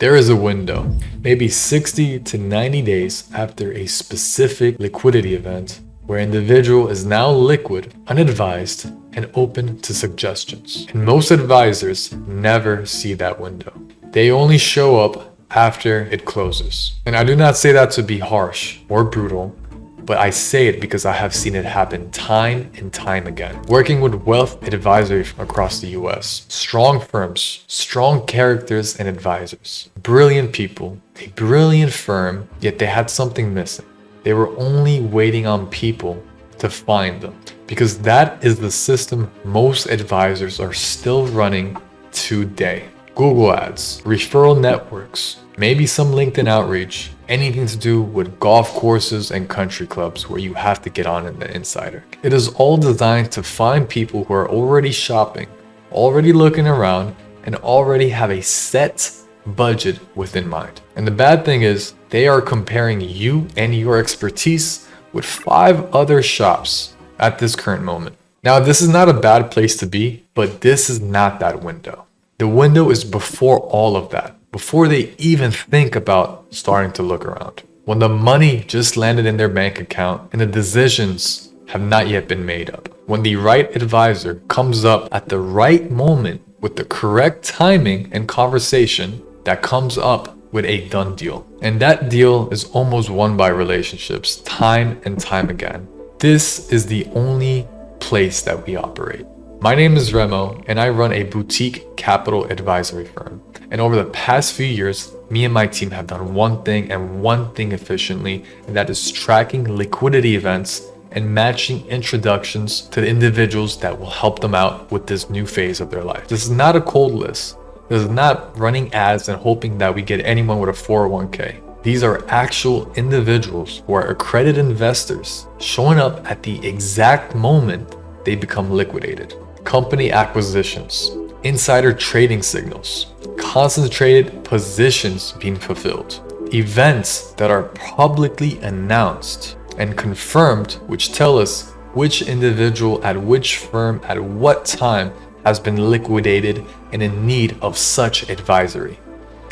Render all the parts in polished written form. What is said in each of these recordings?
There is a window, maybe 60 to 90 days after a specific liquidity event, where an individual is now liquid, unadvised, and open to suggestions. And most advisors never see that window. They only show up after it closes. And I do not say that to be harsh or brutal, but I say it because I have seen it happen time and time again. Working with wealth advisory across the US, strong firms, strong characters and advisors, brilliant people, a brilliant firm, yet they had something missing. They were only waiting on people to find them, because that is the system most advisors are still running today. Google ads, referral networks, maybe some LinkedIn outreach, anything to do with golf courses and country clubs where you have to get on in the insider. It is all designed to find people who are already shopping, already looking around, and already have a set budget within mind. And the bad thing is, they are comparing you and your expertise with 5 other shops at this current moment. Now, this is not a bad place to be, but this is not that window. The window is before all of that, before they even think about starting to look around. When the money just landed in their bank account and the decisions have not yet been made up. When the right advisor comes up at the right moment with the correct timing and conversation that comes up with a done deal. And that deal is almost won by relationships time and time again. This is the only place that we operate. My name is Remo, and I run a boutique capital advisory firm. And over the past few years, me and my team have done one thing and one thing efficiently, and that is tracking liquidity events and matching introductions to the individuals that will help them out with this new phase of their life. This is not a cold list. This is not running ads and hoping that we get anyone with a 401k. These are actual individuals who are accredited investors showing up at the exact moment they become liquidated. Company acquisitions, insider trading signals, concentrated positions being fulfilled, events that are publicly announced and confirmed, which tell us which individual at which firm at what time has been liquidated and in need of such advisory.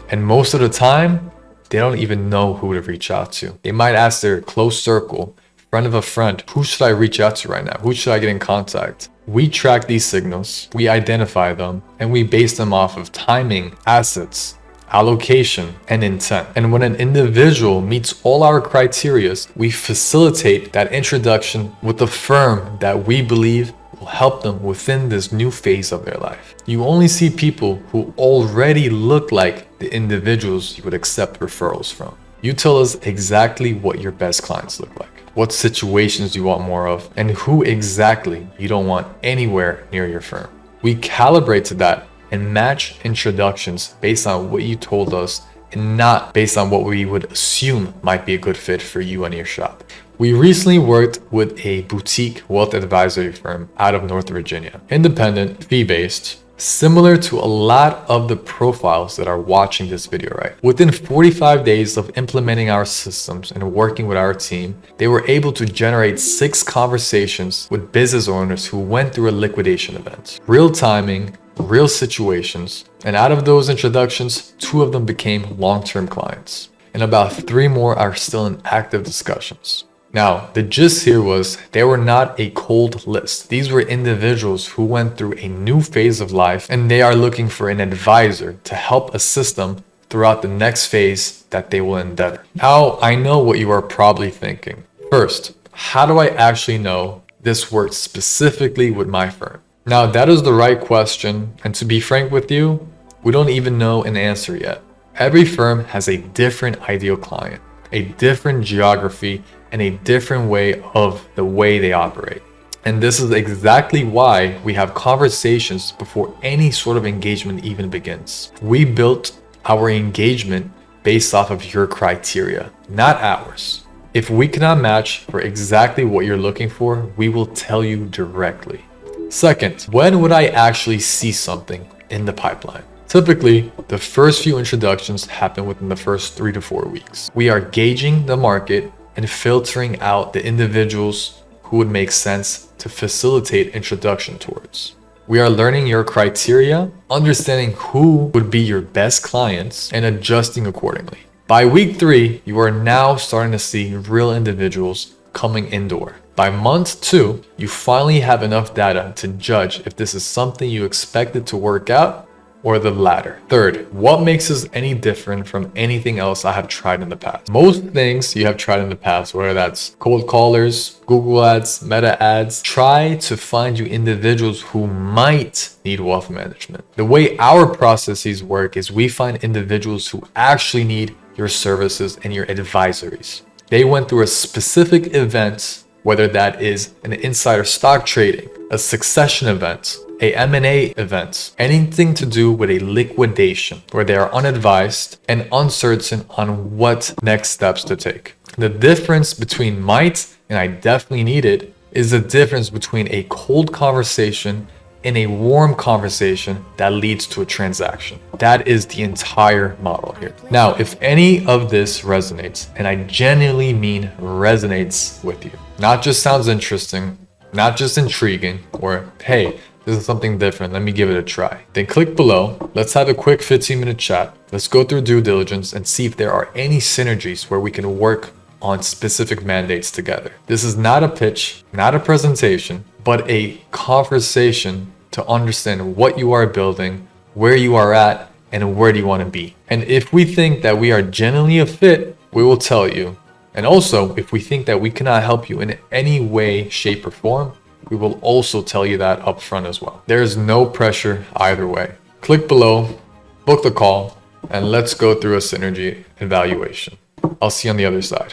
And most of the time, they don't even know who to reach out to. They might ask their close circle, friend of a friend, who should I reach out to right now? Who should I get in contact? We track these signals, we identify them, and we base them off of timing, assets, allocation, and intent. And when an individual meets all our criteria, we facilitate that introduction with the firm that we believe will help them within this new phase of their life. You only see people who already look like the individuals you would accept referrals from. You tell us exactly what your best clients look like, what situations you want more of, and who exactly you don't want anywhere near your firm. We calibrate to that and match introductions based on what you told us and not based on what we would assume might be a good fit for you and your shop. We recently worked with a boutique wealth advisory firm out of North Virginia, independent, fee-based, similar to a lot of the profiles that are watching this video, right? Within 45 days of implementing our systems and working with our team, they were able to generate 6 conversations with business owners who went through a liquidation event. Real timing, real situations, and out of those introductions, 2 of them became long-term clients, and about 3 more are still in active discussions. Now, the gist here was they were not a cold list. These were individuals who went through a new phase of life and they are looking for an advisor to help assist them throughout the next phase that they will endeavor. Now, I know what you are probably thinking. First, how do I actually know this works specifically with my firm? Now, that is the right question, and to be frank with you, we don't even know an answer yet. Every firm has a different ideal client, a different geography, and a different way of the way they operate. And this is exactly why we have conversations before any sort of engagement even begins. We built our engagement based off of your criteria, not ours. If we cannot match for exactly what you're looking for, we will tell you directly. Second, when would I actually see something in the pipeline? Typically, the first few introductions happen within the first 3 to 4 weeks. We are gauging the market and filtering out the individuals who would make sense to facilitate introduction towards. We are learning your criteria, understanding who would be your best clients, and adjusting accordingly. By week 3, you are now starting to see real individuals coming indoor. By month 2, you finally have enough data to judge if this is something you expected to work out or the latter. Third, what makes us any different from anything else I have tried in the past? Most things you have tried in the past, whether that's cold callers, Google ads, meta ads, try to find you individuals who might need wealth management. The way our processes work is we find individuals who actually need your services and your advisories. They went through a specific event, whether that is an insider stock trading, a succession event, a M&A event, anything to do with a liquidation where they are unadvised and uncertain on what next steps to take. The difference between might and I definitely need it is the difference between a cold conversation and a warm conversation that leads to a transaction. That is the entire model here. Now, if any of this resonates, and I genuinely mean resonates with you, not just sounds interesting, not just intriguing, or hey, this is something different, let me give it a try, then click below. Let's have a quick 15-minute chat. Let's go through due diligence and see if there are any synergies where we can work on specific mandates together. This is not a pitch, not a presentation, but a conversation to understand what you are building, where you are at, and where do you want to be. And if we think that we are genuinely a fit, we will tell you. And also, if we think that we cannot help you in any way, shape, or form, we will also tell you that up front as well. There is no pressure either way. Click below, book the call, and let's go through a synergy evaluation. I'll see you on the other side.